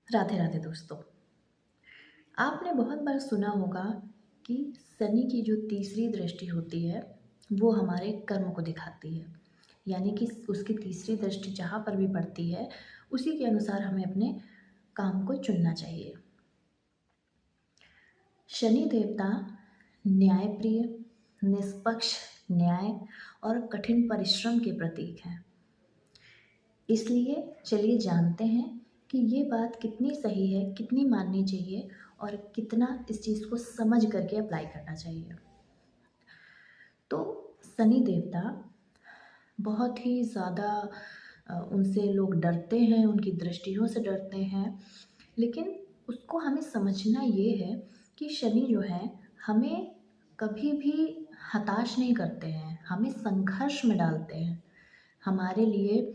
राधे राधे दोस्तों। आपने बहुत बार सुना होगा कि शनि की जो तीसरी दृष्टि होती है वो हमारे कर्म को दिखाती है। यानी कि उसकी तीसरी दृष्टि जहाँ पर भी पड़ती है उसी के अनुसार हमें अपने काम को चुनना चाहिए। शनि देवता न्यायप्रिय, निष्पक्ष, न्याय और कठिन परिश्रम के प्रतीक हैं। इसलिए चलिए जानते हैं कि ये बात कितनी सही है, कितनी माननी चाहिए और कितना इस चीज़ को समझ करके अप्लाई करना चाहिए। तो शनि देवता बहुत ही ज़्यादा उनसे लोग डरते हैं, उनकी दृष्टियों से डरते हैं। लेकिन उसको हमें समझना ये है कि शनि जो है हमें कभी भी हताश नहीं करते हैं, हमें संघर्ष में डालते हैं। हमारे लिए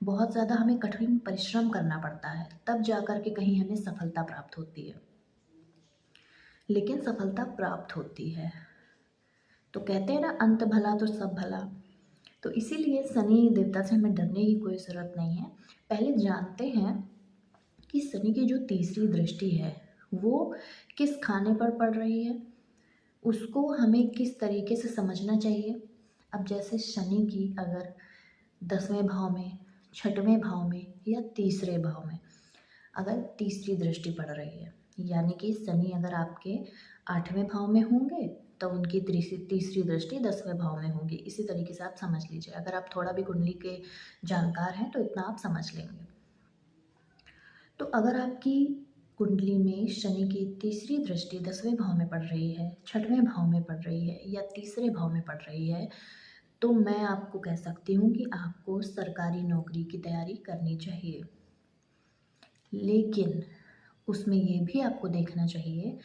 बहुत ज़्यादा हमें कठिन परिश्रम करना पड़ता है, तब जा कर के कहीं हमें सफलता प्राप्त होती है। लेकिन सफलता प्राप्त होती है। तो कहते हैं ना, अंत भला तो सब भला। तो इसीलिए शनि देवता से हमें डरने की कोई ज़रूरत नहीं है। पहले जानते हैं कि शनि की जो तीसरी दृष्टि है वो किस खाने पर पड़ रही है, उसको हमें किस तरीके से समझना चाहिए। अब जैसे शनि की अगर 10वें भाव में, छठवें भाव में या तीसरे भाव में अगर तीसरी दृष्टि पड़ रही है, यानी कि शनि अगर आपके 8वें भाव में होंगे तो उनकी तीसरी तीसरी दृष्टि 10वें भाव में होगी। इसी तरीके से आप समझ लीजिए। अगर आप थोड़ा भी कुंडली के जानकार हैं तो इतना आप समझ लेंगे। तो अगर आपकी कुंडली में शनि की तीसरी दृष्टि 10वें भाव में पड़ रही है, छठवें भाव में पड़ रही है या तीसरे भाव में पड़ रही है, तो मैं आपको कह सकती हूँ कि आपको सरकारी नौकरी की तैयारी करनी चाहिए। लेकिन उसमें ये भी आपको देखना चाहिए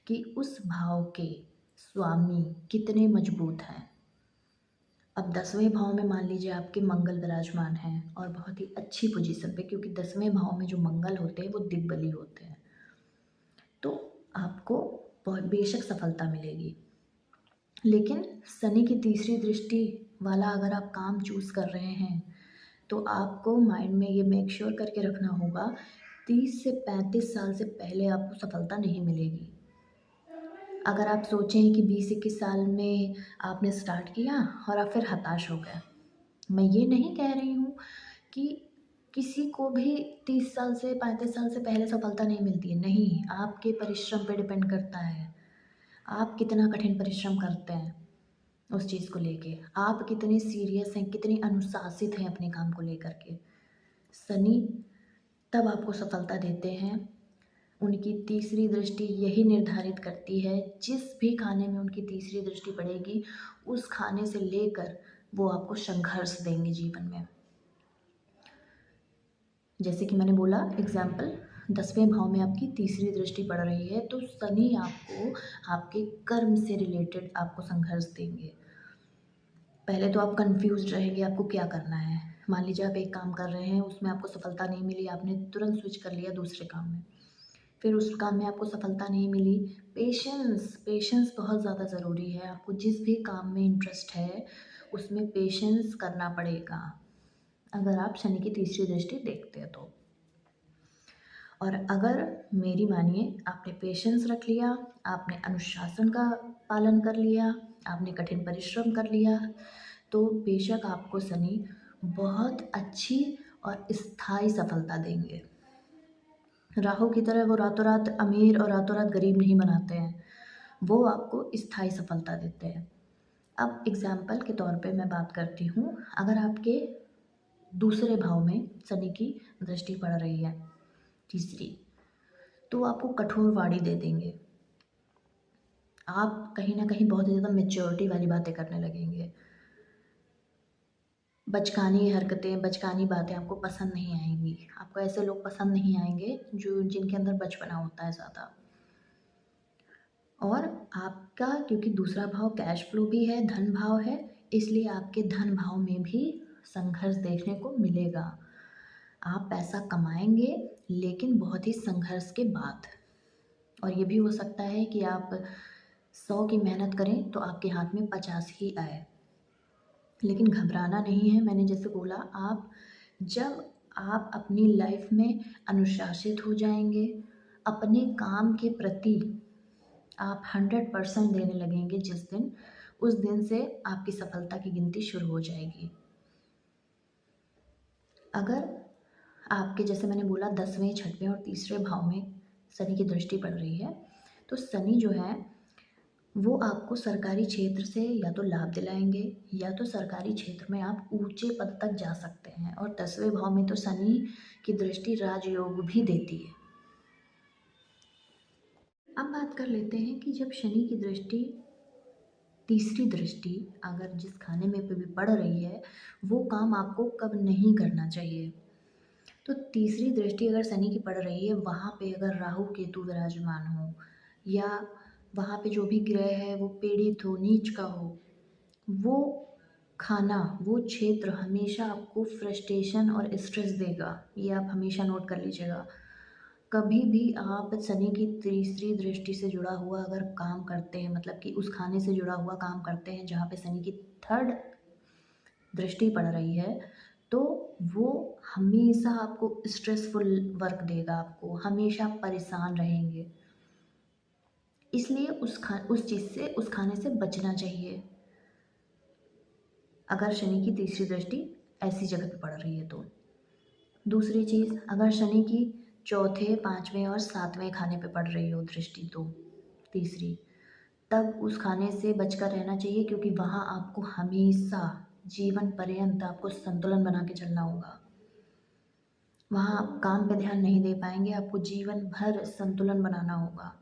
कि उस भाव के स्वामी कितने मजबूत हैं। अब 10वें भाव में मान लीजिए आपके मंगल विराजमान हैं और बहुत ही अच्छी पोजीशन पे, क्योंकि 10वें भाव में जो मंगल होते हैं वो दिग्बली होते हैं, तो आपको बहुत बेशक सफलता मिलेगी। लेकिन शनि की तीसरी दृष्टि वाला अगर आप काम चूज़ कर रहे हैं तो आपको माइंड में ये मेक श्योर करके रखना होगा, 30 से 35 साल से पहले आपको सफलता नहीं मिलेगी। अगर आप सोचें कि 20-21 साल में आपने स्टार्ट किया और आप फिर हताश हो गए, मैं ये नहीं कह रही हूँ कि किसी को भी 30 साल से 35 साल से पहले सफलता नहीं मिलती है, नहीं, आपके परिश्रम पे डिपेंड करता है। आप कितना कठिन परिश्रम करते हैं उस चीज़ को लेके, आप कितने सीरियस हैं, कितने अनुशासित हैं अपने काम को लेकर के। शनि तब आपको सफलता देते हैं, उनकी तीसरी दृष्टि यही निर्धारित करती है, जिस भी खाने में उनकी तीसरी दृष्टि पड़ेगी उस खाने से लेकर वो आपको संघर्ष देंगे जीवन में। जैसे कि मैंने बोला एग्जाम्पल, 10वें भाव में आपकी तीसरी दृष्टि पड़ रही है तो शनि आपको आपके कर्म से रिलेटेड आपको संघर्ष देंगे। पहले तो आप कंफ्यूज रहेंगे आपको क्या करना है। मान लीजिए आप एक काम कर रहे हैं, उसमें आपको सफलता नहीं मिली, आपने तुरंत स्विच कर लिया दूसरे काम में, फिर उस काम में आपको सफलता नहीं मिली। पेशेंस, पेशेंस बहुत ज़्यादा ज़रूरी है। आपको जिस भी काम में इंटरेस्ट है उसमें पेशेंस करना पड़ेगा, अगर आप शनि की तीसरी दृष्टि देखते हैं तो। और अगर मेरी मानिए, आपने पेशेंस रख लिया, आपने अनुशासन का पालन कर लिया, आपने कठिन परिश्रम कर लिया, तो बेशक आपको शनि बहुत अच्छी और स्थायी सफलता देंगे। राहु की तरह वो रातों रात अमीर और रातों रात गरीब नहीं बनाते हैं, वो आपको स्थायी सफलता देते हैं। अब एग्जाम्पल के तौर पे मैं बात करती हूँ, अगर आपके दूसरे भाव में शनि की दृष्टि पड़ रही है, तीसरी, तो आपको कठोर वाणी दे देंगे। आप कहीं ना कहीं बहुत ज़्यादा मेच्योरिटी वाली बातें करने लगेंगे। बचकानी हरकतें, बचकानी बातें आपको पसंद नहीं आएंगी। आपको ऐसे लोग पसंद नहीं आएंगे जो जिनके अंदर बचपना होता है ज़्यादा। और आपका क्योंकि दूसरा भाव कैश फ्लो भी है, धन भाव है, इसलिए आपके धन भाव में भी संघर्ष देखने को मिलेगा। आप पैसा कमाएंगे लेकिन बहुत ही संघर्ष के बाद। और ये भी हो सकता है कि आप 100 की मेहनत करें तो आपके हाथ में 50 ही आए। लेकिन घबराना नहीं है। मैंने जैसे बोला, आप जब आप अपनी लाइफ में अनुशासित हो जाएंगे। अपने काम के प्रति आप 100% देने लगेंगे। उस दिन से आपकी सफलता की गिनती शुरू हो जाएगी। अगर आपके, जैसे मैंने बोला, 10वें, 6वें और तीसरे भाव में शनि की दृष्टि पड़ रही है, तो शनि जो है वो आपको सरकारी क्षेत्र से या तो लाभ दिलाएंगे, या तो सरकारी क्षेत्र में आप ऊंचे पद तक जा सकते हैं। और 10वें भाव में तो शनि की दृष्टि राजयोग भी देती है। अब बात कर लेते हैं कि जब शनि की दृष्टि, तीसरी दृष्टि, अगर जिस खाने में पे भी पड़ रही है, वो काम आपको कब नहीं करना चाहिए। तो तीसरी दृष्टि अगर शनि की पड़ रही है, वहाँ पे अगर राहु केतु विराजमान हो, या वहाँ पे जो भी ग्रह है वो पीड़ित हो, नीच का हो, वो खाना, वो क्षेत्र हमेशा आपको फ्रस्ट्रेशन और स्ट्रेस देगा। ये आप हमेशा नोट कर लीजिएगा। कभी भी आप शनि की तीसरी दृष्टि से जुड़ा हुआ अगर काम करते हैं, मतलब कि उस खाने से जुड़ा हुआ काम करते हैं जहाँ पे शनि की थर्ड दृष्टि पड़ रही है, तो वो हमेशा आपको स्ट्रेसफुल वर्क देगा, आपको हमेशा परेशान रहेंगे। इसलिए उस चीज़ से, उस खाने से बचना चाहिए अगर शनि की तीसरी दृष्टि ऐसी जगह पे पड़ रही है तो। दूसरी चीज़, अगर शनि की चौथे, 5वें और 7वें खाने पे पड़ रही हो दृष्टि, तो तीसरी, तब उस खाने से बचकर रहना चाहिए, क्योंकि वहाँ आपको हमेशा जीवन पर्यंत आपको संतुलन बना के चलना होगा। वहाँ आप काम पे ध्यान नहीं दे पाएंगे, आपको जीवन भर संतुलन बनाना होगा।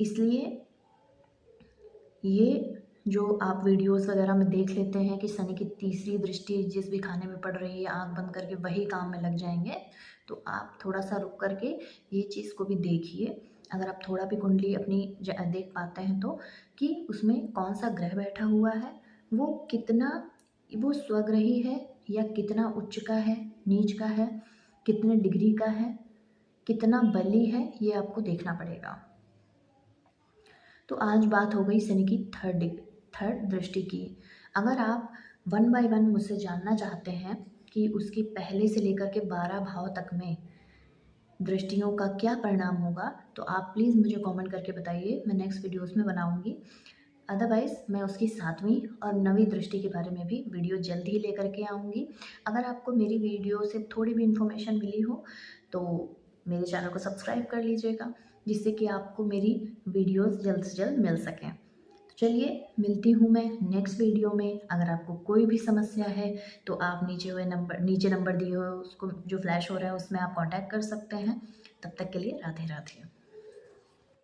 इसलिए ये जो आप वीडियोस वगैरह में देख लेते हैं कि शनि की तीसरी दृष्टि जिस भी खाने में पड़ रही है, आंख बंद करके वही काम में लग जाएंगे, तो आप थोड़ा सा रुक करके ये चीज़ को भी देखिए। अगर आप थोड़ा भी कुंडली अपनी देख पाते हैं तो, कि उसमें कौन सा ग्रह बैठा हुआ है, वो कितना, वो स्वग्रही है या कितना उच्च का है, नीच का है, कितने डिग्री का है, कितना बली है, ये आपको देखना पड़ेगा। तो आज बात हो गई शनि की थर्ड दृष्टि की। अगर आप 1 बाय 1 मुझसे जानना चाहते हैं कि उसकी पहले से लेकर के 12 भाव तक में दृष्टियों का क्या परिणाम होगा, तो आप प्लीज़ मुझे कमेंट करके बताइए, मैं नेक्स्ट वीडियोस में बनाऊंगी। अदरवाइज़ मैं उसकी 7वीं और 9वीं दृष्टि के बारे में भी वीडियो जल्द ही लेकर के आऊँगी। अगर आपको मेरी वीडियो से थोड़ी भी इन्फॉर्मेशन मिली हो तो मेरे चैनल को सब्सक्राइब कर लीजिएगा, जिससे कि आपको मेरी वीडियोस जल्द से जल्द मिल सकें। तो चलिए, मिलती हूँ मैं नेक्स्ट वीडियो में। अगर आपको कोई भी समस्या है तो आप नीचे नंबर दिए हुए उसको जो फ्लैश हो रहा है उसमें आप कांटेक्ट कर सकते हैं। तब तक के लिए राधे राधे।